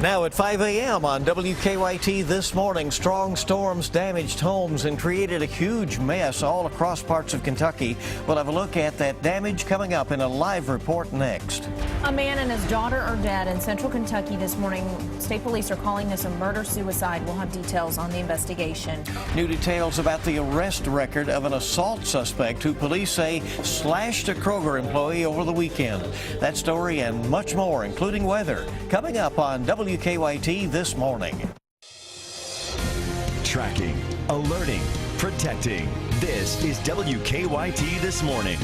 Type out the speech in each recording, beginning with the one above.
Now at 5 a.m. on WKYT this morning, strong storms damaged homes and created a huge mess all across parts of Kentucky. We'll have a look at that damage coming up in a live report next. A man and his daughter are dead in central Kentucky this morning. State police are calling this a murder-suicide. We'll have details on the investigation. New details about the arrest record of an assault suspect who police say slashed a Kroger employee over the weekend. That story and much more, including weather, coming up on WKYT this morning. Tracking, alerting, protecting. This is WKYT This Morning.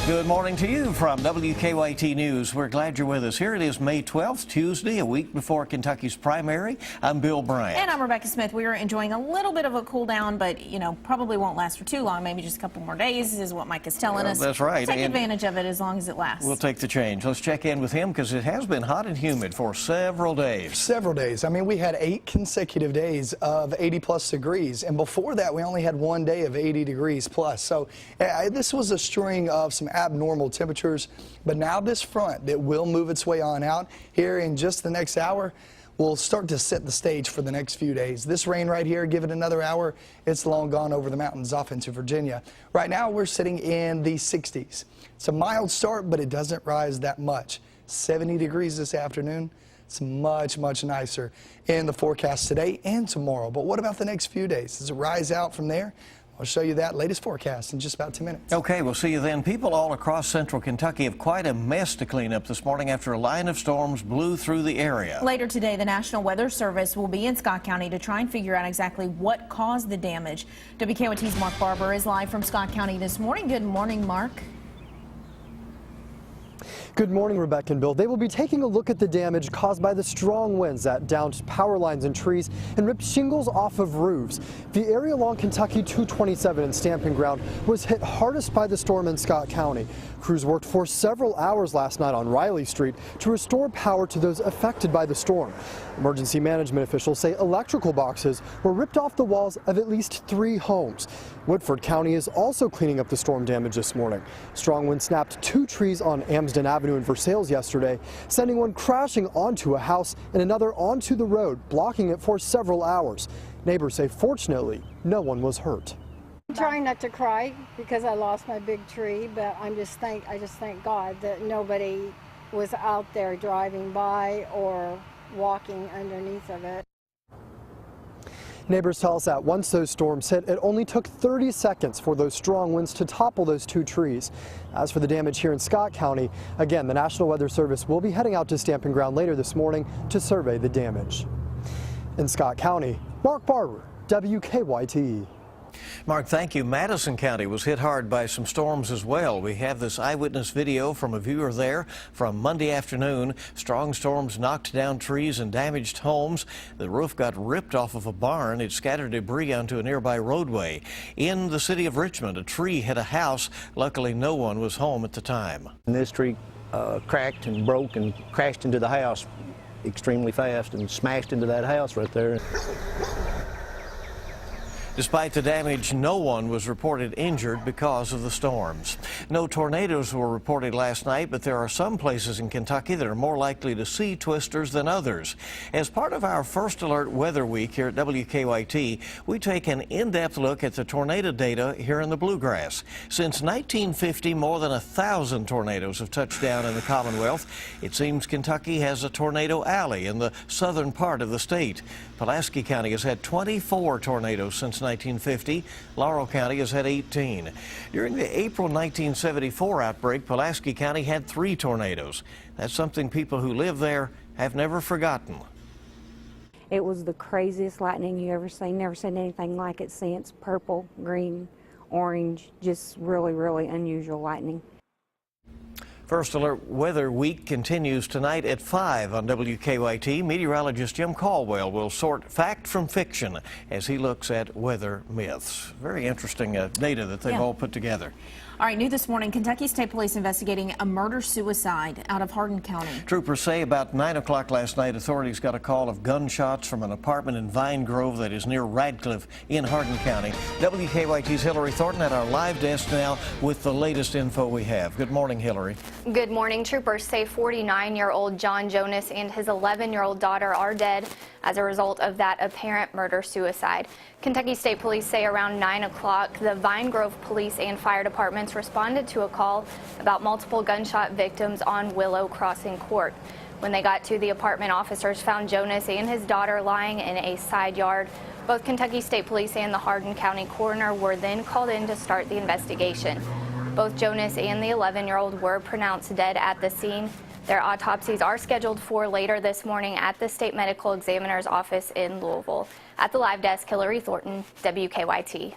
Good morning to you from WKYT News. We're glad you're with us. Here it is May 12th, Tuesday, a week before Kentucky's primary. I'm Bill Bryant. And I'm Rebecca Smith. We are enjoying a little bit of a cool down, but, probably won't last for too long. Maybe just a couple more days is what Mike is telling us. That's right. Take advantage of it as long as it lasts. We'll take the change. Let's check in with him because it has been hot and humid for several days. Several days. I mean, we had 8 consecutive days of 80-plus degrees, and before that, we only had 1 day of 80 degrees plus. So this was a string of some abnormal temperatures, but now this front that will move its way on out here in just the next hour will start to set the stage for the next few days. This rain right here, give it another hour, it's long gone over the mountains off into Virginia. Right now we're sitting in the 60s. It's a mild start, but it doesn't rise that much. 70 degrees this afternoon. It's much, much nicer in the forecast today and tomorrow. But what about the next few days? Does it rise out from there? I'll show you that latest forecast in just about 2 minutes. Okay, we'll see you then. People all across central Kentucky have quite a mess to clean up this morning after a line of storms blew through the area. Later today, the National Weather Service will be in Scott County to try and figure out exactly what caused the damage. WKYT's Mark Barber is live from Scott County this morning. Good morning, Mark. Good morning, Rebecca and Bill. They will be taking a look at the damage caused by the strong winds that downed power lines and trees and ripped shingles off of roofs. The area along Kentucky 227 and Stamping Ground was hit hardest by the storm in Scott County. Crews worked for several hours last night on Riley Street to restore power to those affected by the storm. Emergency management officials say electrical boxes were ripped off the walls of at least 3 homes. Woodford County is also cleaning up the storm damage this morning. Strong winds snapped 2 trees on Amsden Avenue in Versailles yesterday, sending one crashing onto a house and another onto the road, blocking it for several hours. Neighbors say fortunately no one was hurt. I'm trying not to cry because I lost my big tree, but I just thank God that nobody was out there driving by or walking underneath of it. Neighbors tell us that once those storms hit, it only took 30 seconds for those strong winds to topple those 2 trees. As for the damage here in Scott County, again, the National Weather Service will be heading out to Stamping Ground later this morning to survey the damage. In Scott County, Mark Barber, WKYT. Mark, thank you. Madison County was hit hard by some storms as well. We have this eyewitness video from a viewer there from Monday afternoon. Strong storms knocked down trees and damaged homes. The roof got ripped off of a barn. It scattered debris onto a nearby roadway. In the city of Richmond, a tree hit a house. Luckily, no one was home at the time. And this tree cracked and broke and crashed into the house extremely fast and smashed into that house right there. Despite the damage, no one was reported injured because of the storms. No tornadoes were reported last night, but there are some places in Kentucky that are more likely to see twisters than others. As part of our First Alert Weather Week here at WKYT, we take an in-depth look at the tornado data here in the Bluegrass. Since 1950, more than 1,000 tornadoes have touched down in the Commonwealth. It seems Kentucky has a tornado alley in the southern part of the state. Pulaski County has had 24 tornadoes since 1950. Laurel County has had 18. During the April 1974 outbreak, Pulaski County had 3 tornadoes. That's something people who live there have never forgotten. It was the craziest lightning you ever seen. Never seen anything like it since. Purple, green, orange, just really, really unusual lightning. First Alert Weather Week continues tonight at 5 on WKYT. Meteorologist Jim Caldwell will sort fact from fiction as he looks at weather myths. Very interesting data that they've all put together. All right, new this morning, Kentucky State Police investigating a murder-suicide out of Hardin County. Troopers say about 9 o'clock last night, authorities got a call of gunshots from an apartment in Vine Grove that is near Radcliffe in Hardin County. WKYT's Hillary Thornton at our live desk now with the latest info we have. Good morning, Hillary. Good morning. Troopers say 49-year-old John Jonas and his 11-year-old daughter are dead as a result of that apparent murder-suicide. Kentucky State Police say around 9 o'clock, the Vine Grove Police and Fire Departments responded to a call about multiple gunshot victims on Willow Crossing Court. When they got to the apartment, officers found Jonas and his daughter lying in a side yard. Both Kentucky State Police and the Hardin County coroner were then called in to start the investigation. Both Jonas and the 11-year-old were pronounced dead at the scene. Their autopsies are scheduled for later this morning at the State Medical Examiner's office in Louisville. At the live desk, Hillary Thornton, WKYT.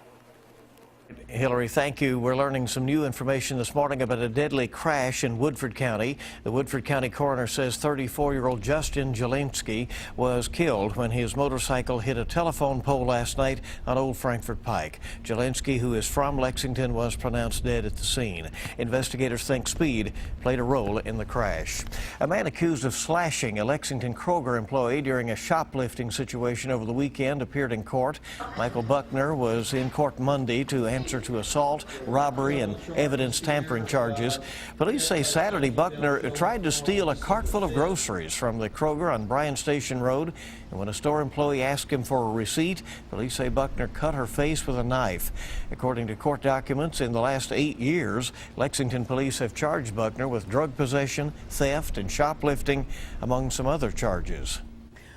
Hillary, thank you. We're learning some new information this morning about a deadly crash in Woodford County. The Woodford County coroner says 34-year-old Justin Jelensky was killed when his motorcycle hit a telephone pole last night on Old Frankfort Pike. Jelensky, who is from Lexington, was pronounced dead at the scene. Investigators think speed played a role in the crash. A man accused of slashing a Lexington Kroger employee during a shoplifting situation over the weekend appeared in court. Michael Buckner was in court Monday to answer to assault, robbery, and evidence tampering charges. Police say Saturday Buckner tried to steal a cart full of groceries from the Kroger on Bryan Station Road, and when a store employee asked him for a receipt, police say Buckner cut her face with a knife. According to court documents, in the last 8 years, Lexington police have charged Buckner with drug possession, theft, and shoplifting, among some other charges.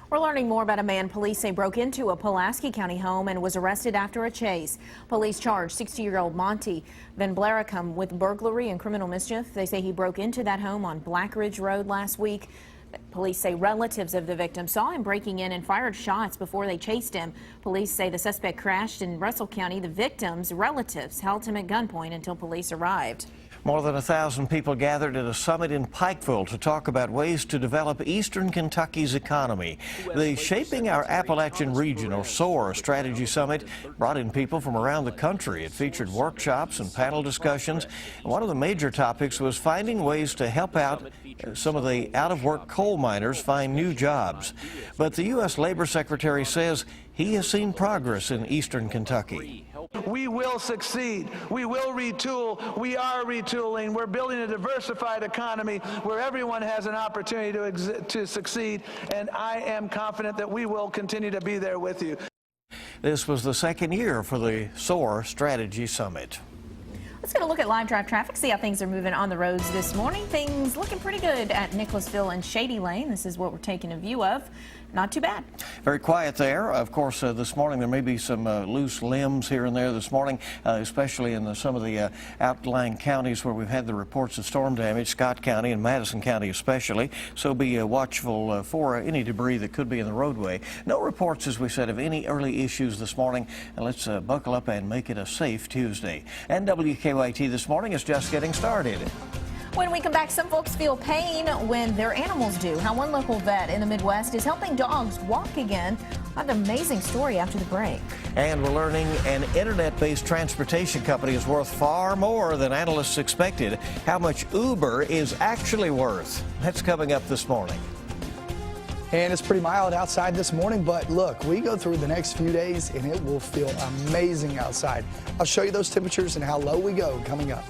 We're learning more about a man police say broke into a Pulaski County home and was arrested after a chase. Police charged 60-year-old Monty Van Blaricum with burglary and criminal mischief. They say he broke into that home on Black Ridge Road last week. Police say relatives of the victim saw him breaking in and fired shots before they chased him. Police say the suspect crashed in Russell County. The victim's relatives held him at gunpoint until police arrived. More than 1,000 people gathered at a summit in Pikeville to talk about ways to develop eastern Kentucky's economy. The Shaping Our Appalachian Region, or SOAR, strategy summit brought in people from around the country. It featured workshops and panel discussions. One of the major topics was finding ways to help out some of the out-of-work coal miners find new jobs. But the U.S. Labor Secretary says he has seen progress in eastern Kentucky. We will succeed. We will retool. We are retooling. We're building a diversified economy where everyone has an opportunity to succeed, and I am confident that we will continue to be there with you. This was the second year for the SOAR Strategy Summit. Let's get a look at live drive traffic, see how things are moving on the roads this morning. Things looking pretty good at Nicholasville and Shady Lane. This is what we're taking a view of. Not too bad. Very quiet there. Of course, this morning there may be some loose limbs here and there this morning, especially in some of the outlying counties where we've had the reports of storm damage, Scott County and Madison County especially. So be watchful for any debris that could be in the roadway. No reports, as we said, of any early issues this morning. And let's buckle up and make it a safe Tuesday. And WKYT this morning is just getting started. When we come back, some folks feel pain when their animals do. How one local vet in the Midwest is helping dogs walk again. An amazing story after the break. And we're learning an internet-based transportation company is worth far more than analysts expected. How much Uber is actually worth. That's coming up this morning. And it's pretty mild outside this morning, but look, we go through the next few days and it will feel amazing outside. I'll show you those temperatures and how low we go coming up.